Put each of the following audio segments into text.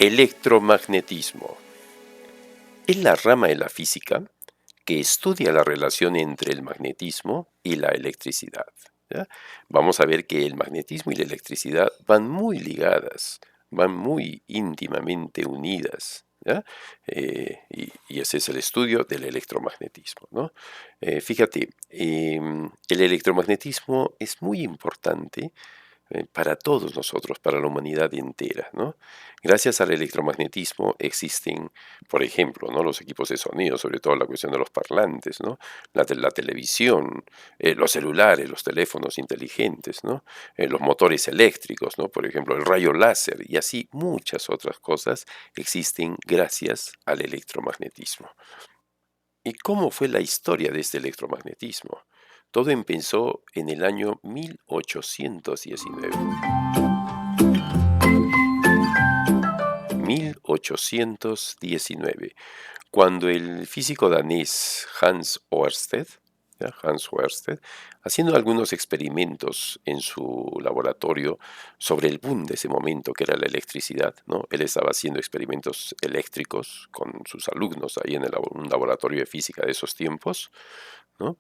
Electromagnetismo. Es la rama de la física que estudia la relación entre el magnetismo y la electricidad. ¿Ya? Vamos a ver que el magnetismo y la electricidad van muy ligadas, van muy íntimamente unidas. ¿Ya? Y ese es el estudio del electromagnetismo, ¿no? Fíjate, el electromagnetismo es muy importante para todos nosotros, para la humanidad entera, ¿no? Gracias al electromagnetismo existen, por ejemplo, ¿no?, los equipos de sonido, sobre todo la cuestión de los parlantes, ¿no?, la televisión, los celulares, los teléfonos inteligentes, ¿no?, los motores eléctricos, ¿no?, por ejemplo, el rayo láser y así muchas otras cosas existen gracias al electromagnetismo. ¿Y cómo fue la historia de este electromagnetismo? Todo empezó en el año 1819. 1819, cuando el físico danés Hans Ørsted, haciendo algunos experimentos en su laboratorio sobre el boom de ese momento que era la electricidad, ¿no? Él estaba haciendo experimentos eléctricos con sus alumnos ahí en un laboratorio de física de esos tiempos, ¿no?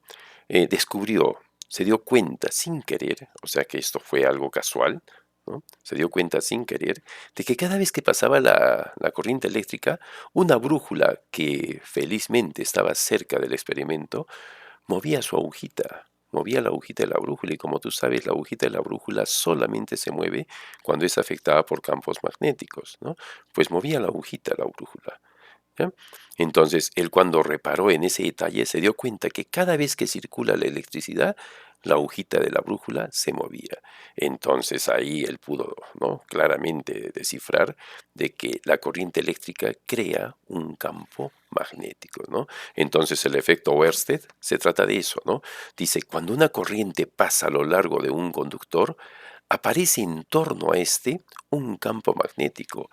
Se dio cuenta sin querer, o sea que esto fue algo casual, ¿no? Se dio cuenta sin querer de que cada vez que pasaba la corriente eléctrica, una brújula que felizmente estaba cerca del experimento, movía la agujita de la brújula, y como tú sabes, la agujita de la brújula solamente se mueve cuando es afectada por campos magnéticos, ¿no? Pues movía la agujita de la brújula. ¿Ya? Entonces, él, cuando reparó en ese detalle, se dio cuenta que cada vez que circula la electricidad, la agujita de la brújula se movía. Entonces ahí él pudo, ¿no?, claramente descifrar de que la corriente eléctrica crea un campo magnético, ¿no? Entonces el efecto Ørsted se trata de eso, ¿no? Dice, cuando una corriente pasa a lo largo de un conductor, aparece en torno a este un campo magnético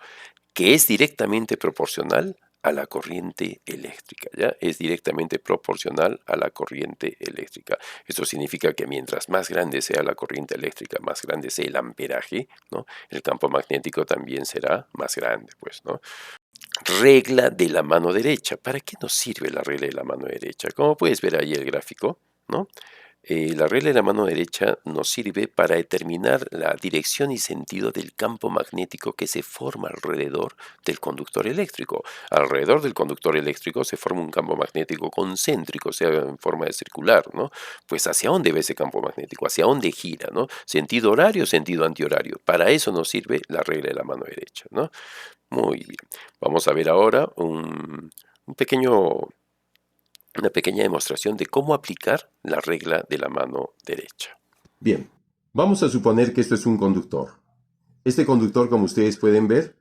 que es directamente proporcional a la corriente eléctrica, ¿ya? Es directamente proporcional a la corriente eléctrica. Esto significa que mientras más grande sea la corriente eléctrica, más grande sea el amperaje, ¿no?, el campo magnético también será más grande, pues, ¿no? Regla de la mano derecha. ¿Para qué nos sirve la regla de la mano derecha? Como puedes ver ahí el gráfico, ¿no? La regla de la mano derecha nos sirve para determinar la dirección y sentido del campo magnético que se forma alrededor del conductor eléctrico. Alrededor del conductor eléctrico se forma un campo magnético concéntrico, o sea, en forma de circular, ¿no? Pues ¿hacia dónde va ese campo magnético? ¿Hacia dónde gira, no? ¿Sentido horario, sentido antihorario? Para eso nos sirve la regla de la mano derecha, ¿no? Muy bien. Vamos a ver ahora una pequeña demostración de cómo aplicar la regla de la mano derecha. Bien, vamos a suponer que esto es un conductor. Este conductor, como ustedes pueden ver,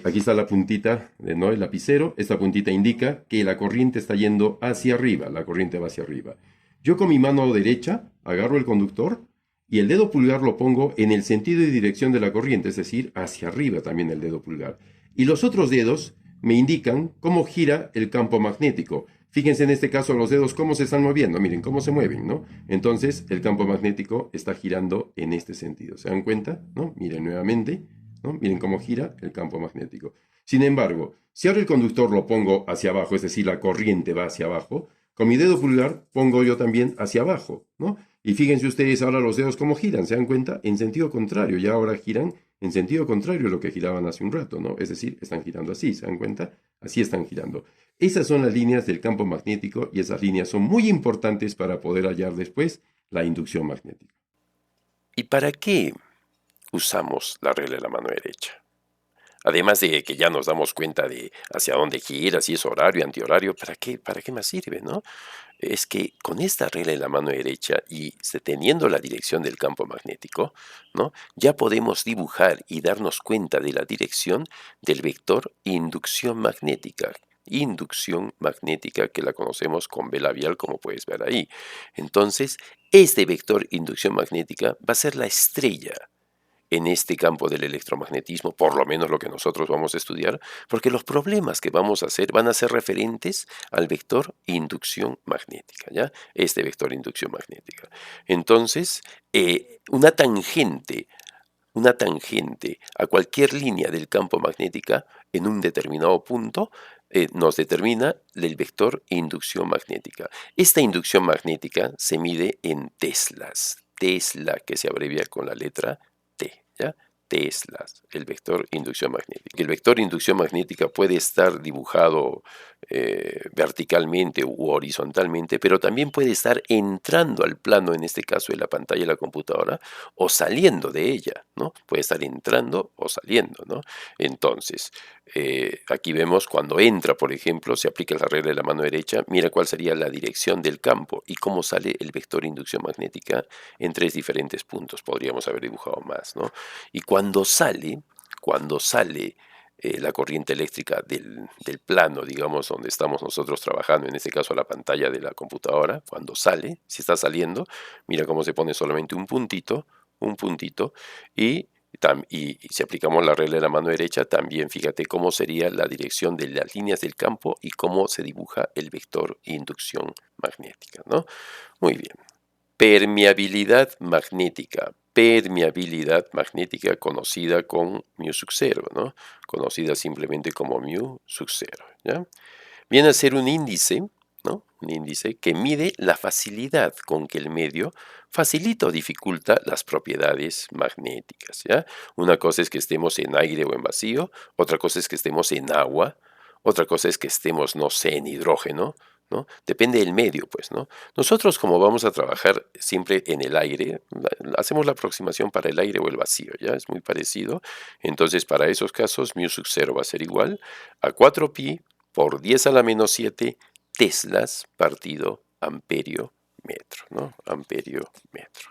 aquí está la puntita, ¿no?, el lapicero. Esta puntita indica que la corriente está yendo hacia arriba, la corriente va hacia arriba. Yo con mi mano derecha agarro el conductor y el dedo pulgar lo pongo en el sentido y dirección de la corriente, es decir, hacia arriba también el dedo pulgar. Y los otros dedos me indican cómo gira el campo magnético. Fíjense en este caso los dedos cómo se están moviendo, miren cómo se mueven, ¿no? Entonces el campo magnético está girando en este sentido. ¿Se dan cuenta? ¿No? Miren nuevamente, ¿no? Miren cómo gira el campo magnético. Sin embargo, si ahora el conductor lo pongo hacia abajo, es decir, la corriente va hacia abajo, con mi dedo pulgar pongo yo también hacia abajo, ¿no? Y fíjense ustedes ahora los dedos cómo giran, ¿se dan cuenta? En sentido contrario, ya ahora giran en sentido contrario a lo que giraban hace un rato, ¿no? Es decir, están girando así, ¿se dan cuenta? Así están girando. Esas son las líneas del campo magnético y esas líneas son muy importantes para poder hallar después la inducción magnética. ¿Y para qué usamos la regla de la mano derecha? Además de que ya nos damos cuenta de hacia dónde gira, si es horario, antihorario, para qué más sirve, no? Es que con esta regla de la mano derecha y teniendo la dirección del campo magnético, ¿no?, ya podemos dibujar y darnos cuenta de la dirección del vector inducción magnética, que la conocemos con B labial, como puedes ver ahí. Entonces, este vector inducción magnética va a ser la estrella en este campo del electromagnetismo, por lo menos lo que nosotros vamos a estudiar, porque los problemas que vamos a hacer van a ser referentes al vector inducción magnética, ¿ya? Este vector inducción magnética. Entonces, una tangente una tangente a cualquier línea del campo magnética en un determinado punto, nos determina el vector inducción magnética. Esta inducción magnética se mide en teslas. Tesla, que se abrevia con la letra T, ¿ya? Teslas, el vector inducción magnética. El vector inducción magnética puede estar dibujado verticalmente u horizontalmente, pero también puede estar entrando al plano, en este caso de la pantalla de la computadora, o saliendo de ella, ¿no? Puede estar entrando o saliendo, ¿no? Entonces, aquí vemos cuando entra, por ejemplo, se aplica la regla de la mano derecha, mira cuál sería la dirección del campo y cómo sale el vector inducción magnética en tres diferentes puntos. Podríamos haber dibujado más, ¿no? Y cuando sale la corriente eléctrica del plano, digamos, donde estamos nosotros trabajando, en este caso la pantalla de la computadora, cuando sale, si está saliendo, mira cómo se pone solamente un puntito, y si aplicamos la regla de la mano derecha, también fíjate cómo sería la dirección de las líneas del campo y cómo se dibuja el vector inducción magnética, ¿no? Muy bien. Permeabilidad magnética conocida con mu sub 0, ¿no? Conocida simplemente como mu sub 0, ¿ya? Viene a ser un índice, ¿no? Un índice que mide la facilidad con que el medio facilita o dificulta las propiedades magnéticas, ¿ya? Una cosa es que estemos en aire o en vacío, otra cosa es que estemos en agua, otra cosa es que estemos, no sé, en hidrógeno, ¿no? Depende del medio, pues, ¿no? Nosotros, como vamos a trabajar siempre en el aire, hacemos la aproximación para el aire o el vacío, ¿ya? Es muy parecido. Entonces, para esos casos, mu sub 0 va a ser igual a 4pi por 10 a la menos 7 teslas partido amperio metro, ¿no? Amperio metro.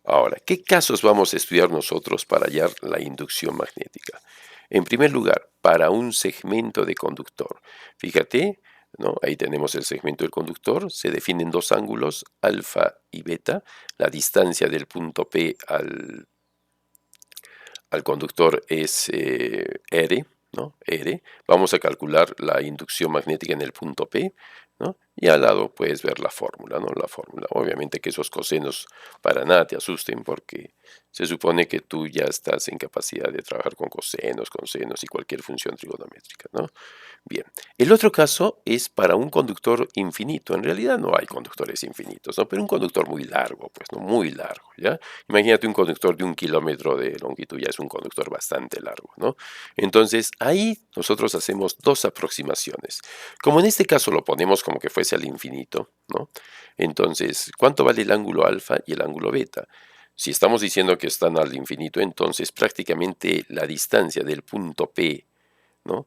Ahora, ¿qué casos vamos a estudiar nosotros para hallar la inducción magnética? En primer lugar, para un segmento de conductor. Fíjate, ¿no? Ahí tenemos el segmento del conductor, se definen dos ángulos, alfa y beta. La distancia del punto P al conductor es R, ¿no? R. Vamos a calcular la inducción magnética en el punto P, ¿no? Y al lado puedes ver la fórmula, ¿no? La fórmula. Obviamente que esos cosenos para nada te asusten porque se supone que tú ya estás en capacidad de trabajar con cosenos, y cualquier función trigonométrica, ¿no? Bien, el otro caso es para un conductor infinito. En realidad no hay conductores infinitos, ¿no? Pero un conductor muy largo, pues, ¿no? Muy largo, ¿ya? Imagínate un conductor de 1 kilómetro de longitud, ya es un conductor bastante largo, ¿no? Entonces, ahí nosotros hacemos dos aproximaciones. Como en este caso lo ponemos como que fuese al infinito, ¿no? Entonces, ¿cuánto vale el ángulo alfa y el ángulo beta? Si estamos diciendo que están al infinito, entonces prácticamente la distancia del punto P, ¿no?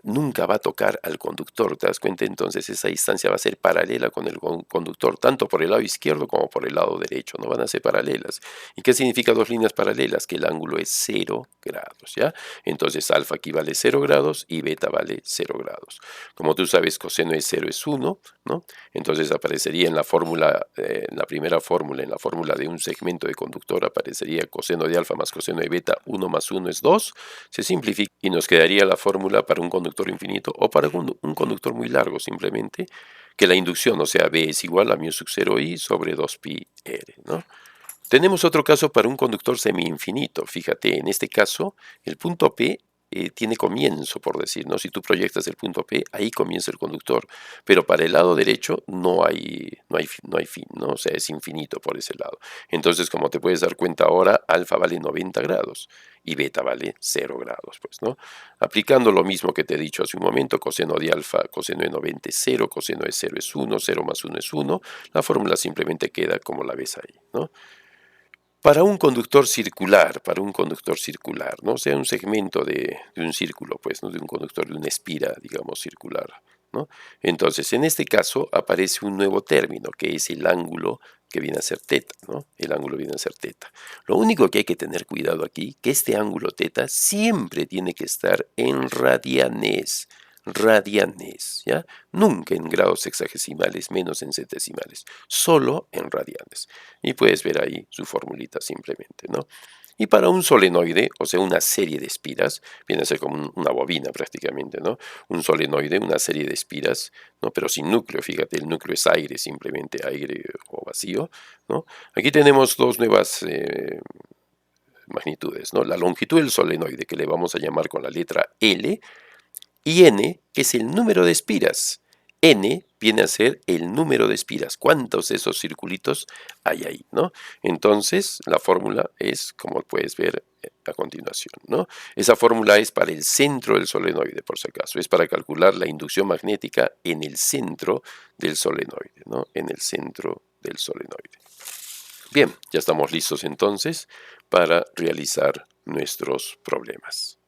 Nunca va a tocar al conductor, ¿te das cuenta? Entonces esa distancia va a ser paralela con el conductor, tanto por el lado izquierdo como por el lado derecho, no van a ser paralelas. ¿Y qué significa dos líneas paralelas? Que el ángulo es 0 grados, ¿ya? Entonces alfa aquí vale 0 grados y beta vale 0 grados. Como tú sabes, coseno de 0 es 1, ¿no? Entonces aparecería en la fórmula, en la primera fórmula, en la fórmula de un segmento de conductor, aparecería coseno de alfa más coseno de beta, 1 más 1 es 2, se simplifica y nos quedaría la fórmula para un conductor infinito o para un conductor muy largo simplemente, que la inducción, o sea, B es igual a mu sub 0i sobre 2pi r, ¿no? Tenemos otro caso para un conductor semi-infinito. Fíjate, en este caso, el punto P tiene comienzo, por decir, ¿no? Si tú proyectas el punto P, ahí comienza el conductor. Pero para el lado derecho no hay fin, ¿no? O sea, es infinito por ese lado. Entonces, como te puedes dar cuenta ahora, alfa vale 90 grados y beta vale 0 grados, pues, ¿no? Aplicando lo mismo que te he dicho hace un momento, coseno de alfa, coseno de 90 es 0, coseno de 0 es 1, 0 más 1 es 1, la fórmula simplemente queda como la ves ahí, ¿no? Para un conductor circular, ¿no? O sea, un segmento de un círculo, pues, ¿no? De un conductor de una espira, digamos, circular, ¿no? Entonces, en este caso aparece un nuevo término, que es el ángulo que viene a ser teta, ¿no? El ángulo viene a ser teta. Lo único que hay que tener cuidado aquí, que este ángulo teta siempre tiene que estar en radianes, ¿ya? Nunca en grados sexagesimales, menos en centesimales, solo en radianes. Y puedes ver ahí su formulita simplemente, ¿no? Y para un solenoide, o sea, una serie de espiras, viene a ser como una bobina prácticamente, ¿no? Un solenoide, una serie de espiras, ¿no? Pero sin núcleo, fíjate, el núcleo es aire, simplemente aire o vacío, ¿no? Aquí tenemos dos nuevas magnitudes, ¿no? La longitud del solenoide, que le vamos a llamar con la letra L, y n, que es el número de espiras. N viene a ser el número de espiras. ¿Cuántos de esos circulitos hay ahí, no? Entonces, la fórmula es, como puedes ver a continuación, ¿no? Esa fórmula es para el centro del solenoide, por si acaso. Es para calcular la inducción magnética en el centro del solenoide, ¿no? En el centro del solenoide. Bien, ya estamos listos entonces para realizar nuestros problemas.